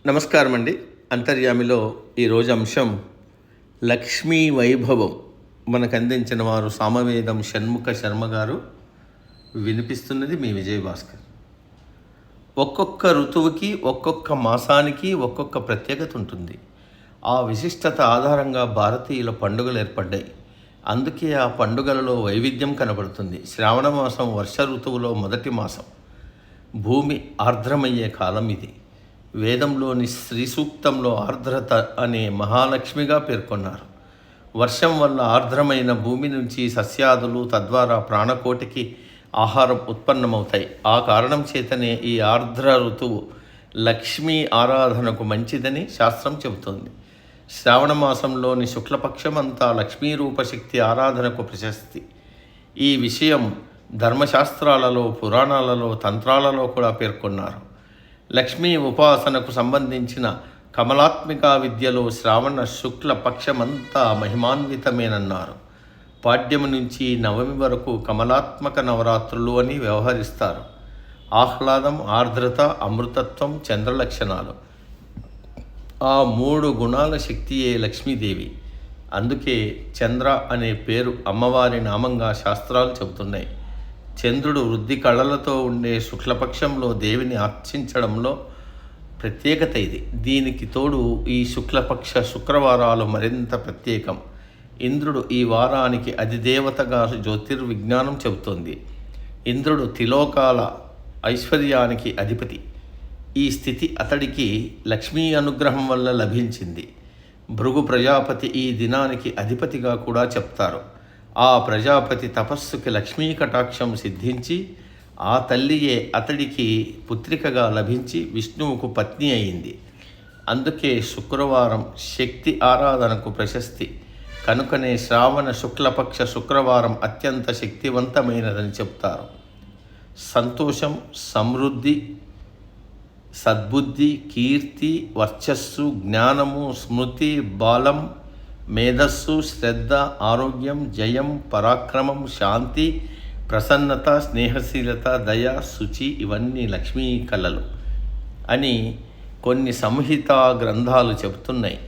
నమస్కారం అండి. అంతర్యామిలో ఈరోజు అంశం లక్ష్మీ వైభవం మనకు అందించిన వారు సామవేదం షణ్ముఖ శర్మ గారు. వినిపిస్తున్నది మీ విజయభాస్కర్. ఒక్కొక్క ఋతువుకి ఒక్కొక్క మాసానికి ఒక్కొక్క ప్రత్యేకత ఉంటుంది. ఆ విశిష్టత ఆధారంగా భారతీయుల పండుగలు ఏర్పడ్డాయి. అందుకే ఆ పండుగలలో వైవిధ్యం కనబడుతుంది. శ్రావణ మాసం వర్ష ఋతువులో మొదటి మాసం. భూమి ఆర్ద్రమయ్యే కాలం ఇది. వేదంలోని శ్రీ సూక్తంలో ఆర్ద్రత అనే మహాలక్ష్మిగా పేర్కొన్నారు. వర్షం వల్ల ఆర్ద్రమైన భూమి నుంచి సస్యాదులు, తద్వారా ప్రాణకోటికి ఆహారం ఉత్పన్నమవుతాయి. ఆ కారణం చేతనే ఈ ఆర్ద్ర ఋతువు లక్ష్మీ ఆరాధనకు మంచిదని శాస్త్రం చెబుతోంది. శ్రావణ మాసంలోని శుక్లపక్షం అంతా లక్ష్మీ రూపశక్తి ఆరాధనకు ప్రశస్తి. ఈ విషయం ధర్మశాస్త్రాలలో, పురాణాలలో, తంత్రాలలో కూడా పేర్కొన్నారు. లక్ష్మీ ఉపాసనకు సంబంధించిన కమలాత్మిక విద్యలో శ్రావణ శుక్ల పక్షమంతా మహిమాన్వితమేనన్నారు. పాడ్యమి నుంచి నవమి వరకు కమలాత్మక నవరాత్రులు అని వ్యవహరిస్తారు. ఆహ్లాదం, ఆర్ద్రత, అమృతత్వం చంద్రలక్షణాలు. ఆ మూడు గుణాల శక్తియే లక్ష్మీదేవి. అందుకే చంద్ర అనే పేరు అమ్మవారి నామంగా శాస్త్రాలు చెబుతున్నాయి. చంద్రుడు వృద్ధి కళలతో ఉండే శుక్లపక్షంలో దేవిని అర్చించడంలో ప్రత్యేకత ఇది. దీనికి తోడు ఈ శుక్లపక్ష శుక్రవారాలు మరింత ప్రత్యేకం. ఇంద్రుడు ఈ వారానికి అధిదేవతగా జ్యోతిర్విజ్ఞానం చెబుతోంది. ఇంద్రుడు త్రిలోకాల ఐశ్వర్యానికి అధిపతి. ఈ స్థితి అతడికి లక్ష్మీ అనుగ్రహం వల్ల లభించింది. భృగు ప్రజాపతి ఈ దినానికి అధిపతిగా కూడా చెప్తారు. ఆ ప్రజాపతి తపస్సుకి లక్ష్మీ కటాక్షం సిద్ధించి ఆ తల్లియే అతడికి పుత్రికగా లభించి విష్ణువుకు పత్ని అయింది. అందుకే శుక్రవారం శక్తి ఆరాధనకు ప్రశస్తి. కనుకనే శ్రావణ శుక్లపక్ష శుక్రవారం అత్యంత శక్తివంతమైనదని చెప్తారు. సంతోషం, సమృద్ధి, సద్బుద్ధి, కీర్తి, వర్చస్సు, జ్ఞానము, స్మృతి, బాలం, మేధస్సు, శ్రద్ధ, ఆరోగ్యం, జయం, పరాక్రమం, శాంతి, ప్రసన్నత, స్నేహశీలత, దయ, శుచి ఇవన్నీ లక్ష్మీ కళలు అని కొన్ని సంహితా గ్రంథాలు చెబుతున్నాయి.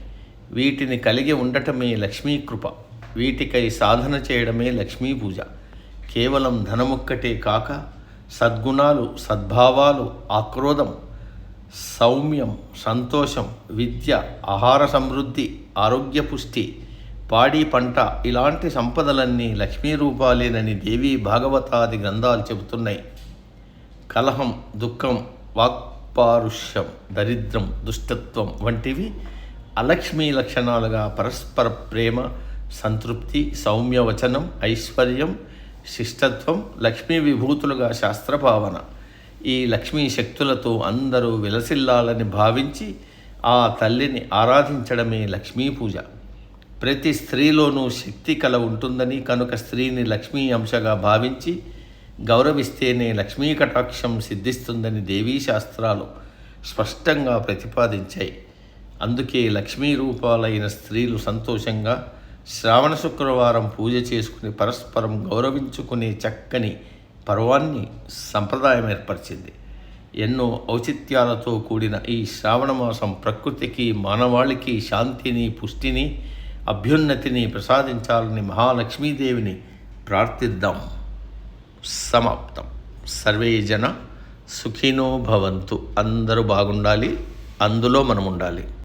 వీటిని కలిగి ఉండటమే లక్ష్మీ కృప. వీటికై సాధన చేయడమే లక్ష్మీ పూజ. కేవలం ధనముక్కటే కాక సద్గుణాలు, సద్భావాలు, ఆక్రోధం, సౌమ్యం, సంతోషం, విద్య, ఆహార సమృద్ధి, ఆరోగ్య పుష్టి, పాడి పంట ఇలాంటి సంపదలన్నీ లక్ష్మీ రూపాలేనని దేవీ భాగవతాది గ్రంథాలు చెబుతున్నాయి. కలహం, దుఃఖం, వాక్పారుష్యం, దరిద్రం, దుష్టత్వం వంటివి అలక్ష్మీ లక్షణాలుగా పరస్పర ప్రేమ, సంతృప్తి, సౌమ్యవచనం, ఐశ్వర్యం, శిష్టత్వం లక్ష్మీ విభూతులుగా శాస్త్రభావన. ఈ లక్ష్మీ శక్తులతో అందరూ విలసిల్లాలని భావించి ఆ తల్లిని ఆరాధించడమే లక్ష్మీ పూజ. ప్రతి స్త్రీలోనూ శక్తి కళ ఉంటుందని, కనుక స్త్రీని లక్ష్మీ అంశగా భావించి గౌరవిస్తేనే లక్ష్మీ కటాక్షం సిద్ధిస్తుందని దేవీ శాస్త్రాలు స్పష్టంగా ప్రతిపాదించాయి. అందుకే లక్ష్మీ రూపాలైన స్త్రీలు సంతోషంగా శ్రావణ శుక్రవారం పూజ చేసుకుని పరస్పరం గౌరవించుకునే చక్కని పర్వాన్ని సంప్రదాయం ఏర్పరిచింది. ఎన్నో ఔచిత్యాలతో కూడిన ఈ శ్రావణ మాసం ప్రకృతికి, మానవాళికి శాంతిని, పుష్టిని, అభ్యున్నతిని ప్రసాదించాలని మహాలక్ష్మీదేవిని ప్రార్థిద్దాం. సమాప్తం. సర్వే జన సుఖినో భవంతు. అందరూ బాగుండాలి, అందులో మనం ఉండాలి.